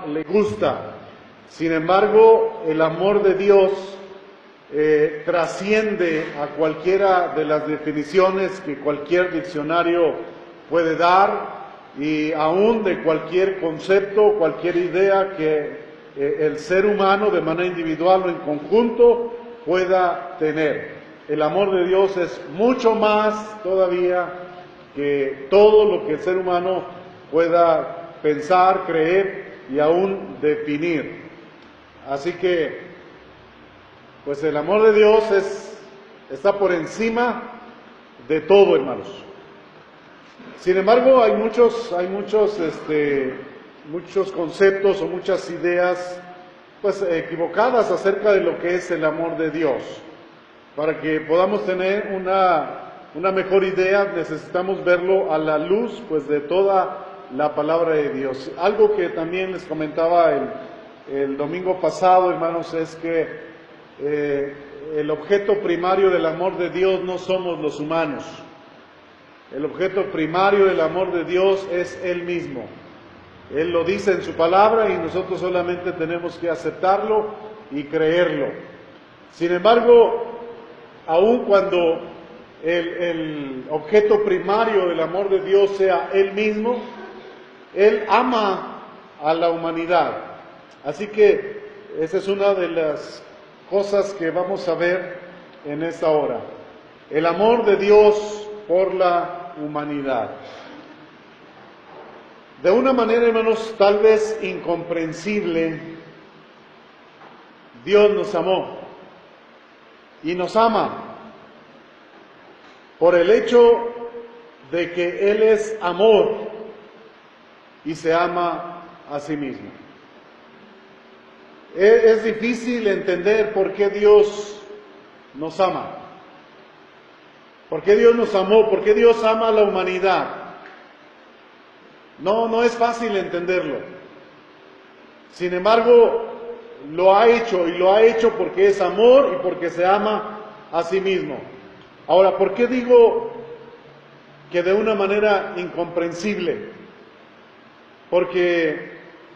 le gusta. Sin embargo, el amor de Dios trasciende a cualquiera de las definiciones que cualquier diccionario puede dar y aún de cualquier concepto, cualquier idea que el ser humano de manera individual o en conjunto pueda tener. El amor de Dios es mucho más todavía que todo lo que el ser humano pueda pensar, creer y aún definir. Así que, pues el amor de Dios está por encima de todo, hermanos. Sin embargo, hay muchos conceptos o muchas ideas pues equivocadas acerca de lo que es el amor de Dios. Para que podamos tener una mejor idea, necesitamos verlo a la luz pues de toda la palabra de Dios. Algo que también les comentaba el domingo pasado, hermanos, es que el objeto primario del amor de Dios no somos los humanos. El objeto primario del amor de Dios es Él mismo. Él lo dice en su palabra y nosotros solamente tenemos que aceptarlo y creerlo. Sin embargo, aun cuando el objeto primario del amor de Dios sea Él mismo, Él ama a la humanidad. Así que esa es una de las cosas que vamos a ver en esta hora. El amor de Dios por la humanidad. De una manera, hermanos, tal vez incomprensible, Dios nos amó y nos ama por el hecho de que Él es amor y se ama a sí mismo. Es difícil entender por qué Dios nos ama. ¿Por qué Dios nos amó? ¿Por qué Dios ama a la humanidad? No es fácil entenderlo. Sin embargo, lo ha hecho y lo ha hecho porque es amor y porque se ama a sí mismo. Ahora, ¿por qué digo que de una manera incomprensible? Porque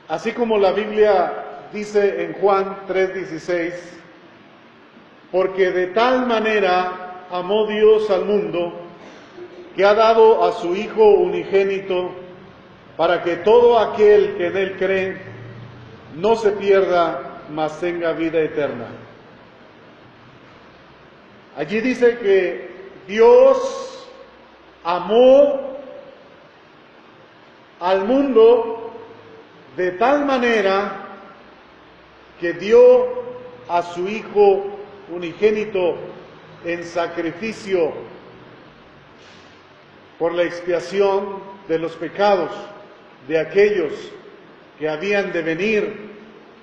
así como la Biblia dice en Juan 3:16, porque de tal manera amó Dios al mundo, que ha dado a su Hijo unigénito, para que todo aquel que en Él cree no se pierda, mas tenga vida eterna. Allí dice que Dios amó al mundo de tal manera que dio a su Hijo unigénito en sacrificio por la expiación de los pecados de aquellos que habían de venir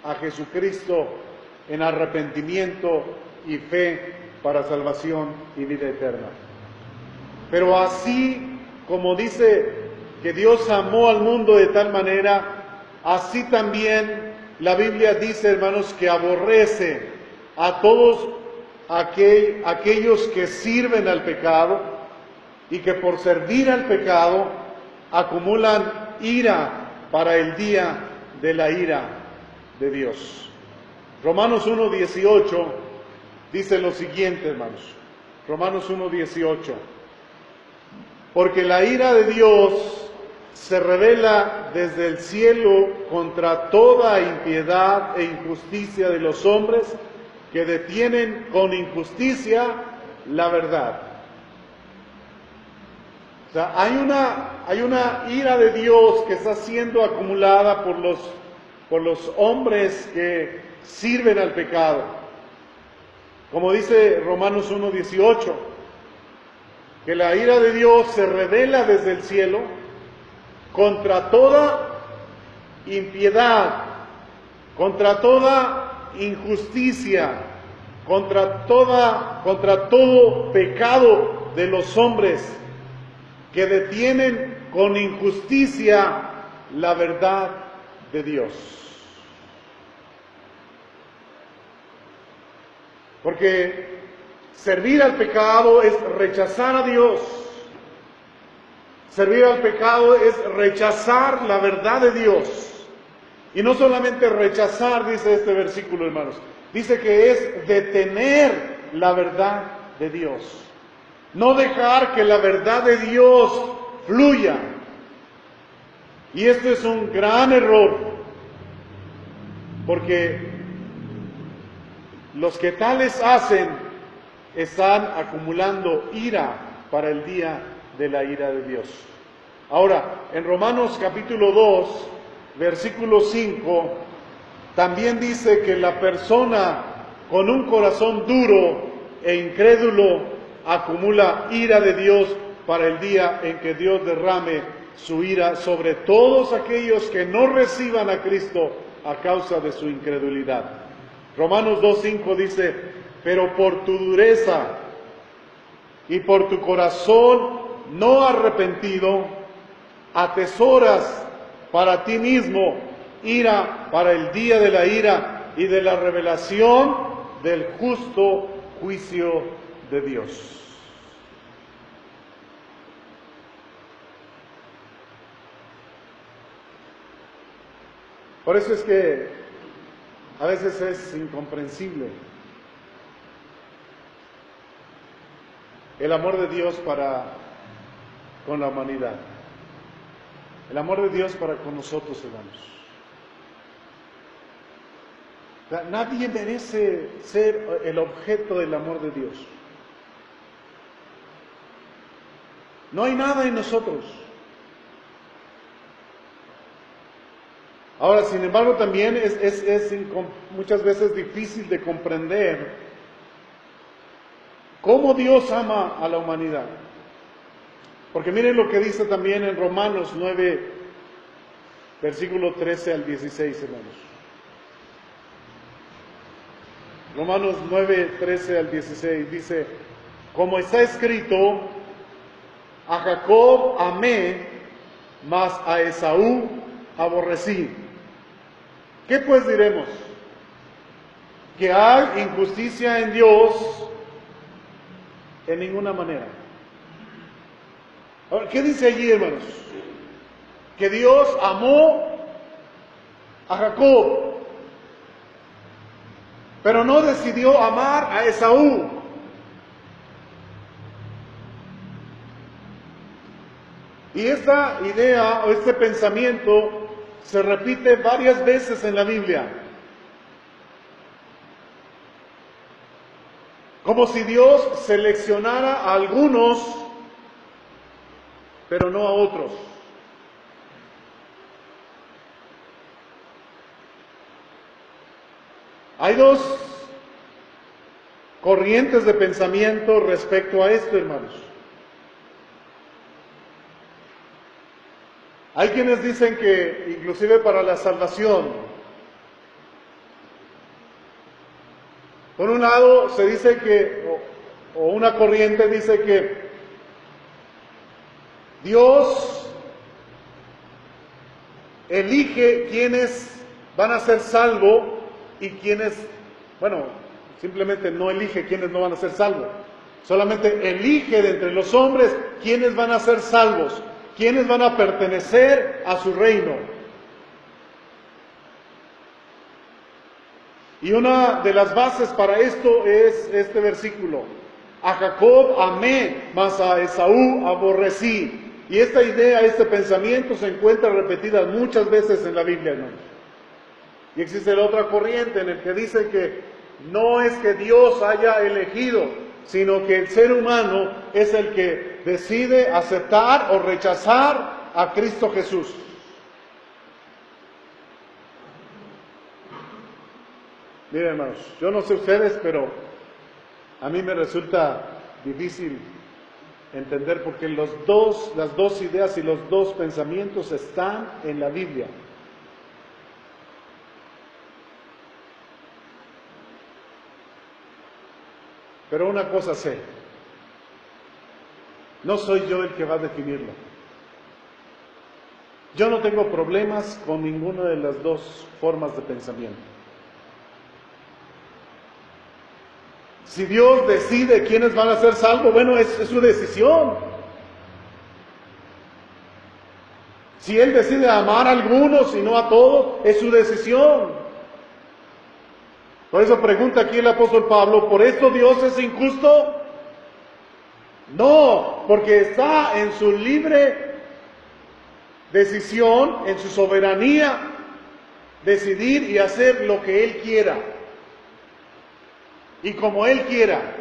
a Jesucristo en arrepentimiento y fe para salvación y vida eterna. Pero así como dice que Dios amó al mundo de tal manera, así también la Biblia dice, hermanos, que aborrece a todos aquellos que sirven al pecado y que por servir al pecado acumulan ira para el día de la ira de Dios. Romanos 1:18 dice lo siguiente, hermanos. Romanos 1:18. Porque la ira de Dios se revela desde el cielo contra toda impiedad e injusticia de los hombres que detienen con injusticia la verdad. O sea, hay una ira de Dios que está siendo acumulada por los hombres que sirven al pecado. Como dice Romanos 1:18, que la ira de Dios se revela desde el cielo contra toda impiedad, contra toda injusticia, contra todo pecado de los hombres que detienen con injusticia la verdad de Dios. Porque servir al pecado es rechazar a Dios. Servir al pecado es rechazar la verdad de Dios. Y no solamente rechazar, dice este versículo, hermanos, dice que es detener la verdad de Dios. No dejar que la verdad de Dios fluya. Y esto es un gran error, porque los que tales hacen están acumulando ira para el día de la ira de Dios. Ahora, en Romanos capítulo 2, versículo 5, también dice que la persona con un corazón duro e incrédulo acumula ira de Dios para el día en que Dios derrame su ira sobre todos aquellos que no reciban a Cristo a causa de su incredulidad. Romanos 2:5 dice, pero por tu dureza y por tu corazón no arrepentido, atesoras para ti mismo ira para el día de la ira y de la revelación del justo juicio de Dios. Por eso es que a veces es incomprensible el amor de Dios para con la humanidad. El amor de Dios para con nosotros, hermanos. Nadie merece ser el objeto del amor de Dios. No hay nada en nosotros. Ahora, sin embargo, también es muchas veces difícil de comprender cómo Dios ama a la humanidad. Porque miren lo que dice también en Romanos 9, versículo 13 al 16, hermanos. Romanos 9, 13 al 16 dice, como está escrito, a Jacob amé, mas a Esaú aborrecí. ¿Qué pues diremos? ¿Que hay injusticia en Dios? En ninguna manera. Ahora, ¿qué dice allí, hermanos? Que Dios amó a Jacob, pero no decidió amar a Esaú. Y esta idea o este pensamiento se repite varias veces en la Biblia. Como si Dios seleccionara a algunos, pero no a otros. Hay dos corrientes de pensamiento respecto a esto, hermanos. Hay quienes dicen que inclusive para la salvación, por un lado se dice que, o una corriente dice que Dios elige quienes van a ser salvos y quienes, bueno, simplemente no elige quienes no van a ser salvos. Solamente elige de entre los hombres quienes van a ser salvos, quienes van a pertenecer a su reino. Y una de las bases para esto es este versículo. A Jacob amé, mas a Esaú aborrecí. Y esta idea, este pensamiento se encuentra repetida muchas veces en la Biblia, hermanos. Y existe la otra corriente en el que dice que no es que Dios haya elegido, sino que el ser humano es el que decide aceptar o rechazar a Cristo Jesús. Miren, hermanos, yo no sé ustedes, pero a mí me resulta difícil entender porque las dos ideas y los dos pensamientos están en la Biblia. Pero una cosa sé, no soy yo el que va a definirlo. Yo no tengo problemas con ninguna de las dos formas de pensamiento. Si Dios decide quiénes van a ser salvos, bueno, es su decisión. Si Él decide amar a algunos y no a todos, es su decisión. Por eso pregunta aquí el apóstol Pablo, ¿por esto Dios es injusto? No, porque está en su libre decisión, en su soberanía, decidir y hacer lo que Él quiera. Y como Él quiera.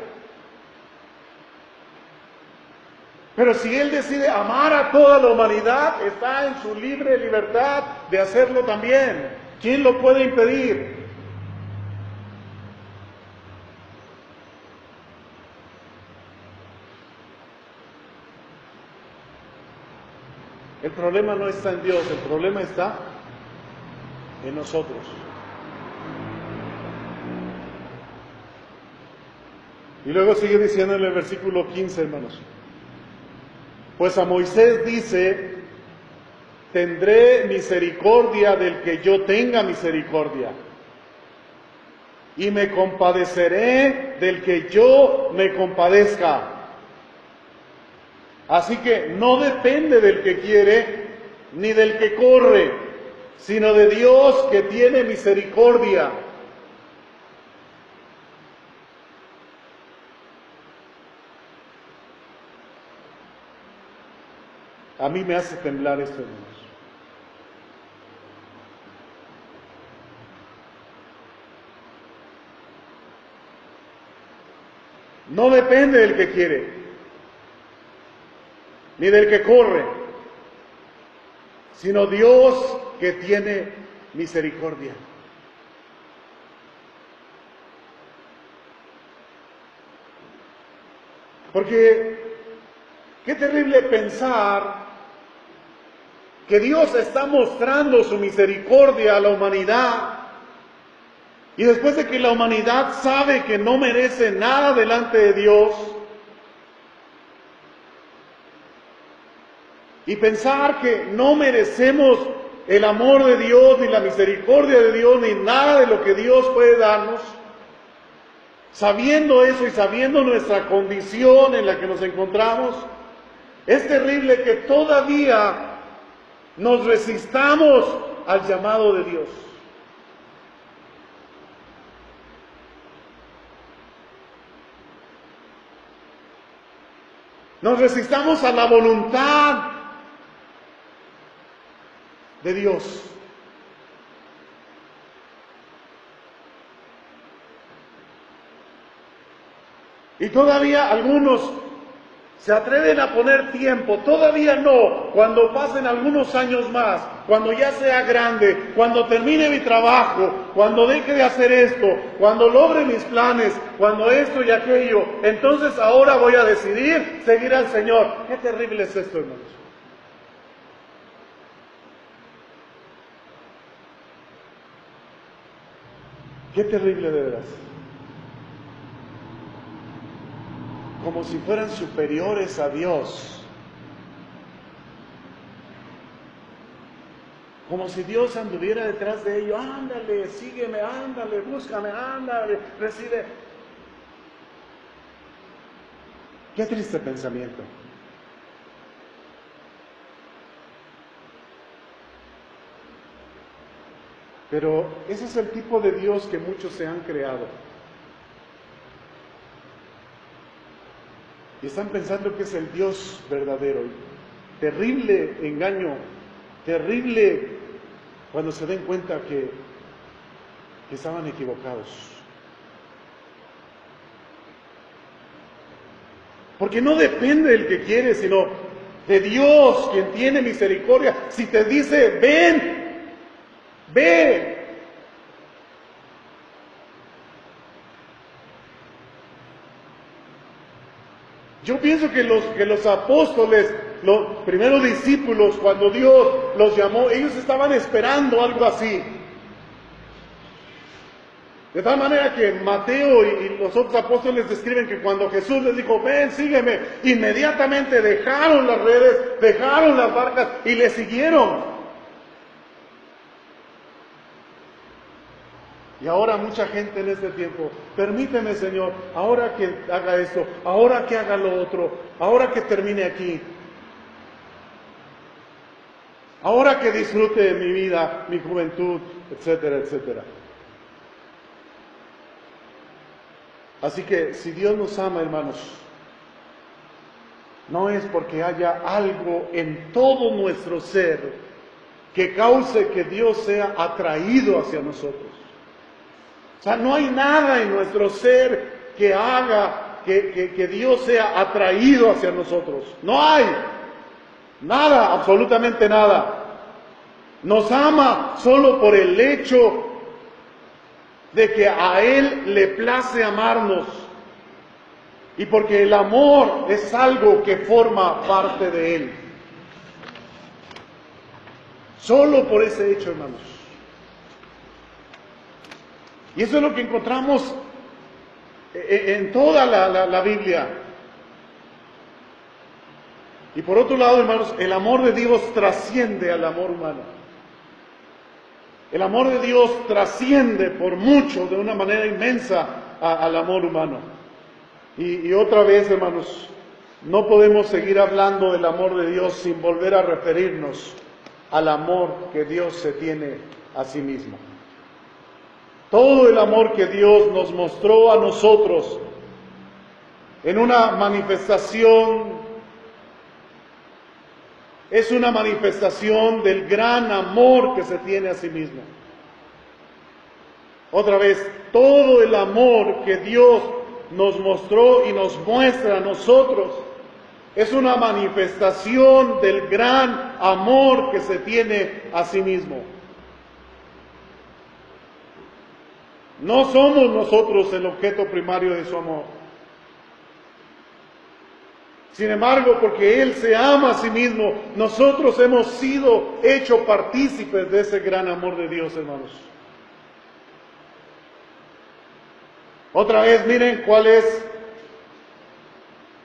Pero si Él decide amar a toda la humanidad, está en su libre libertad de hacerlo también. ¿Quién lo puede impedir? El problema no está en Dios, el problema está en nosotros. Y luego sigue diciendo en el versículo 15, hermanos. Pues a Moisés dice, tendré misericordia del que yo tenga misericordia, y me compadeceré del que yo me compadezca. Así que no depende del que quiere, ni del que corre, sino de Dios que tiene misericordia. A mí me hace temblar esto, hermanos. No depende del que quiere, ni del que corre, sino Dios que tiene misericordia. Porque qué terrible pensar que Dios está mostrando su misericordia a la humanidad, y después de que la humanidad sabe que no merece nada delante de Dios, y pensar que no merecemos el amor de Dios, ni la misericordia de Dios, ni nada de lo que Dios puede darnos, sabiendo eso y sabiendo nuestra condición en la que nos encontramos, es terrible que todavía nos resistamos al llamado de Dios. Nos resistamos a la voluntad de Dios. Y todavía algunos se atreven a poner tiempo, todavía no, cuando pasen algunos años más, cuando ya sea grande, cuando termine mi trabajo, cuando deje de hacer esto, cuando logre mis planes, cuando esto y aquello, entonces ahora voy a decidir seguir al Señor. Qué terrible es esto, hermanos. Qué terrible de veras. Como si fueran superiores a Dios. Como si Dios anduviera detrás de ellos. Ándale, sígueme, ándale, búscame, ándale, recibe. Qué triste pensamiento. Pero ese es el tipo de Dios que muchos se han creado. Y están pensando que es el Dios verdadero. Terrible engaño, terrible cuando se den cuenta que estaban equivocados. Porque no depende del que quiere, sino de Dios, quien tiene misericordia. Si te dice, ven, ve. Yo pienso que los apóstoles, los primeros discípulos, cuando Dios los llamó, ellos estaban esperando algo así. De tal manera que Mateo y los otros apóstoles describen que cuando Jesús les dijo, ven, sígueme, inmediatamente dejaron las redes, dejaron las barcas y le siguieron. Y ahora mucha gente en este tiempo, permíteme, Señor, ahora que haga esto, ahora que haga lo otro, ahora que termine aquí. ahora que disfrute de mi vida, mi juventud, etcétera, etcétera. Así que si Dios nos ama, hermanos, no es porque haya algo en todo nuestro ser que cause que Dios sea atraído hacia nosotros. O sea, no hay nada en nuestro ser que haga que Dios sea atraído hacia nosotros. No hay. Nada, absolutamente nada. Nos ama solo por el hecho de que a Él le place amarnos. Y porque el amor es algo que forma parte de Él. Solo por ese hecho, hermanos. Y eso es lo que encontramos en toda la Biblia. Y por otro lado, hermanos, el amor de Dios trasciende al amor humano. El amor de Dios trasciende por mucho, de una manera inmensa, al amor humano. Y otra vez, hermanos, no podemos seguir hablando del amor de Dios sin volver a referirnos al amor que Dios se tiene a sí mismo. Todo el amor que Dios nos mostró a nosotros en una manifestación, es una manifestación del gran amor que se tiene a sí mismo. Otra vez, todo el amor que Dios nos mostró y nos muestra a nosotros es una manifestación del gran amor que se tiene a sí mismo. No somos nosotros el objeto primario de su amor. Sin embargo, porque Él se ama a sí mismo, nosotros hemos sido hechos partícipes de ese gran amor de Dios, hermanos. Otra vez, miren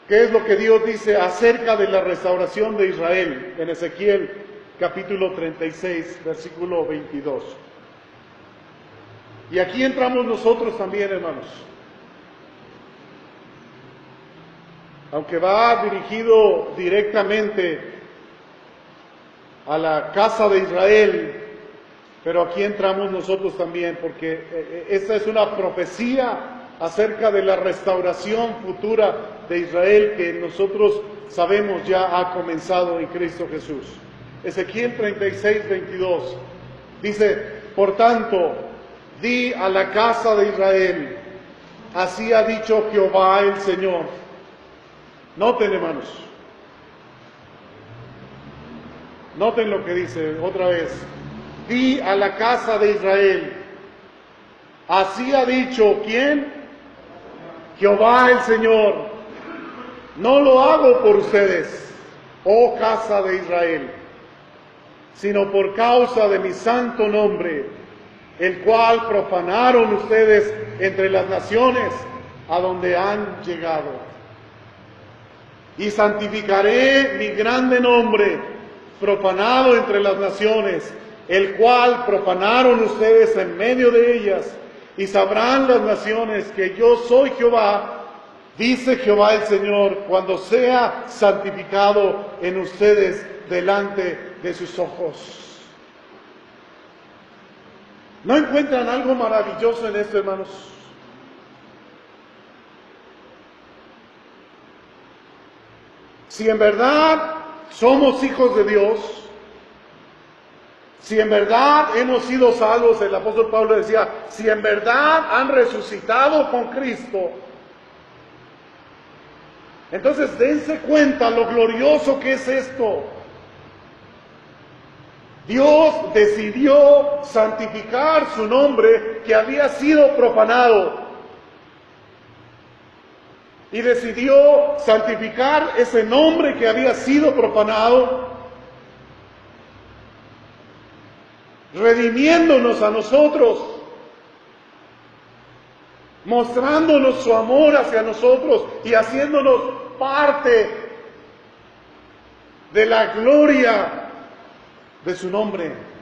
qué es lo que Dios dice acerca de la restauración de Israel en Ezequiel capítulo 36, versículo 22. Y aquí entramos nosotros también, hermanos. Aunque va dirigido directamente a la casa de Israel, pero aquí entramos nosotros también, porque esta es una profecía acerca de la restauración futura de Israel que nosotros sabemos ya ha comenzado en Cristo Jesús. Ezequiel 36, 22 dice: por tanto, di a la casa de Israel, así ha dicho Jehová el Señor. Noten, hermanos. Noten lo que dice otra vez. Di a la casa de Israel, así ha dicho, ¿quién? Jehová el Señor. No lo hago por ustedes, oh casa de Israel, sino por causa de mi santo nombre, el cual profanaron ustedes entre las naciones a donde han llegado. Y santificaré mi grande nombre, profanado entre las naciones, el cual profanaron ustedes en medio de ellas, y sabrán las naciones que yo soy Jehová, dice Jehová el Señor, cuando sea santificado en ustedes delante de sus ojos. ¿No encuentran algo maravilloso en esto, hermanos? Si en verdad somos hijos de Dios, si en verdad hemos sido salvos, el apóstol Pablo decía, si en verdad han resucitado con Cristo, entonces dense cuenta lo glorioso que es esto. Dios decidió santificar su nombre que había sido profanado. Y decidió santificar ese nombre que había sido profanado, redimiéndonos a nosotros, mostrándonos su amor hacia nosotros y haciéndonos parte de la gloria de su nombre.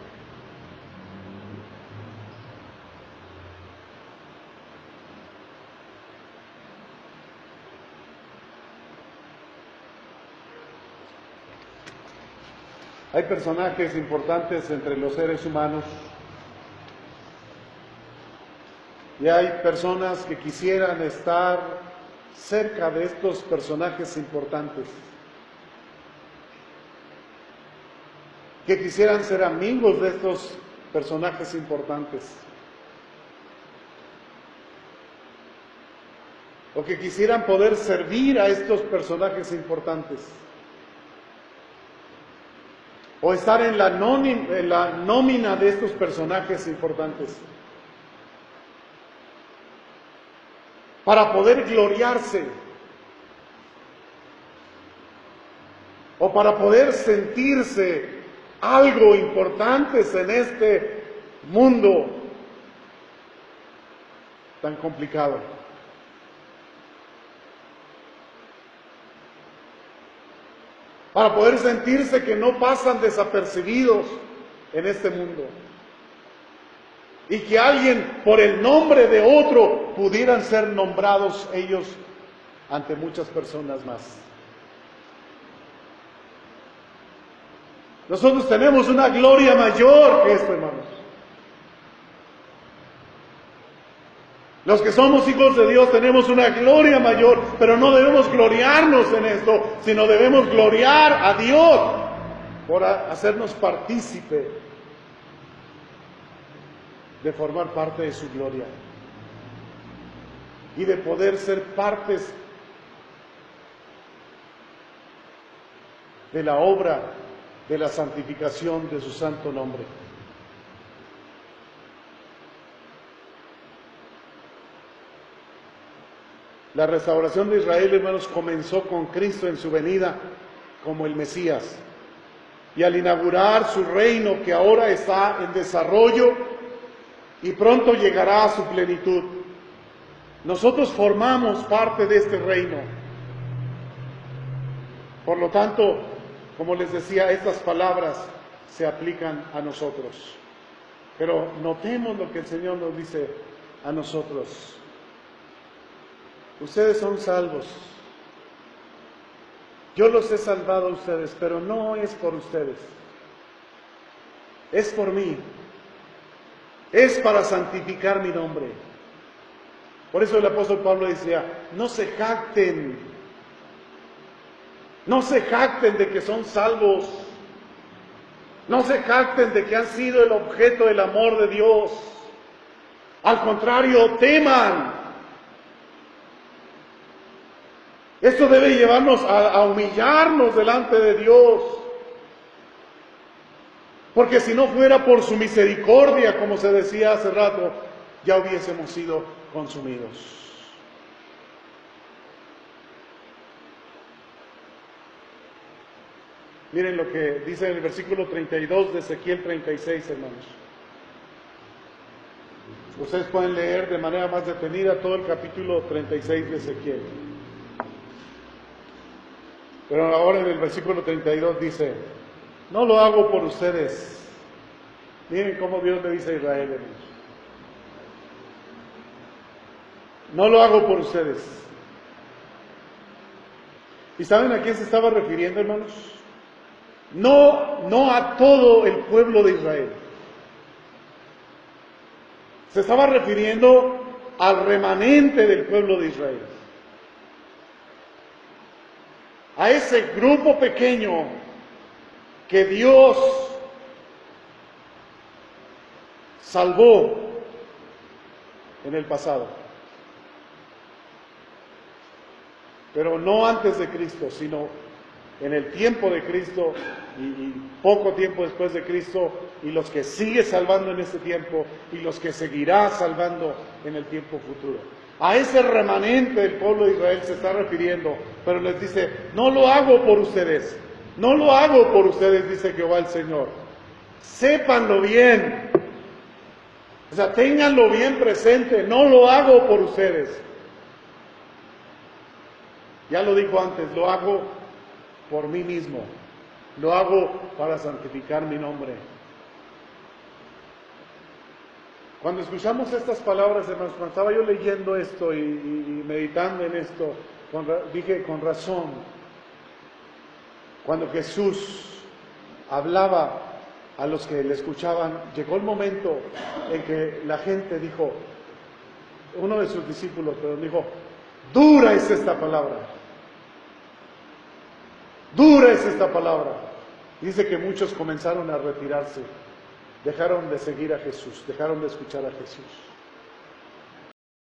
Hay personajes importantes entre los seres humanos y hay personas que quisieran estar cerca de estos personajes importantes, que quisieran ser amigos de estos personajes importantes, o que quisieran poder servir a estos personajes importantes, o estar en la nómina de estos personajes importantes, para poder gloriarse, o para poder sentirse algo importantes en este mundo tan complicado. Para poder sentirse que no pasan desapercibidos en este mundo. Y que alguien, por el nombre de otro, pudieran ser nombrados ellos ante muchas personas más. Nosotros tenemos una gloria mayor que esto, hermanos. Los que somos hijos de Dios tenemos una gloria mayor, pero no debemos gloriarnos en esto, sino debemos gloriar a Dios por hacernos partícipe de formar parte de su gloria y de poder ser partes de la obra de la santificación de su santo nombre. La restauración de Israel, hermanos, comenzó con Cristo en su venida como el Mesías. Y al inaugurar su reino, que ahora está en desarrollo y pronto llegará a su plenitud, nosotros formamos parte de este reino. Por lo tanto, como les decía, estas palabras se aplican a nosotros. Pero notemos lo que el Señor nos dice a nosotros. Ustedes son salvos. Yo los he salvado a ustedes, pero no es por ustedes. Es por mí. Es para santificar mi nombre. Por eso el apóstol Pablo decía, no se jacten. No se jacten de que son salvos. No se jacten de que han sido el objeto del amor de Dios. Al contrario, teman. Esto debe llevarnos a humillarnos delante de Dios. Porque si no fuera por su misericordia, como se decía hace rato, ya hubiésemos sido consumidos. Miren lo que dice en el versículo 32 de Ezequiel 36, hermanos. Ustedes pueden leer de manera más detenida todo el capítulo 36 de Ezequiel. Pero ahora en el versículo 32 dice, no lo hago por ustedes. Miren cómo Dios le dice a Israel, hermanos. No lo hago por ustedes. ¿Y saben a quién se estaba refiriendo, hermanos? No a todo el pueblo de Israel. Se estaba refiriendo al remanente del pueblo de Israel. A ese grupo pequeño que Dios salvó en el pasado. Pero no antes de Cristo, sino en el tiempo de Cristo y poco tiempo después de Cristo, y los que sigue salvando en este tiempo y los que seguirá salvando en el tiempo futuro. A ese remanente del pueblo de Israel se está refiriendo, pero les dice, no lo hago por ustedes, no lo hago por ustedes, dice Jehová el Señor. Sépanlo bien, o sea, ténganlo bien presente, no lo hago por ustedes. Ya lo dijo antes, lo hago por mí mismo, lo hago para santificar mi nombre. Cuando escuchamos estas palabras, hermanos, cuando estaba yo leyendo esto y meditando en esto, dije con razón, cuando Jesús hablaba a los que le escuchaban, llegó el momento en que la gente dijo, uno de sus discípulos, pero dijo, dura es esta palabra, dura es esta palabra. Dice que muchos comenzaron a retirarse, dejaron de seguir a Jesús, dejaron de escuchar a Jesús.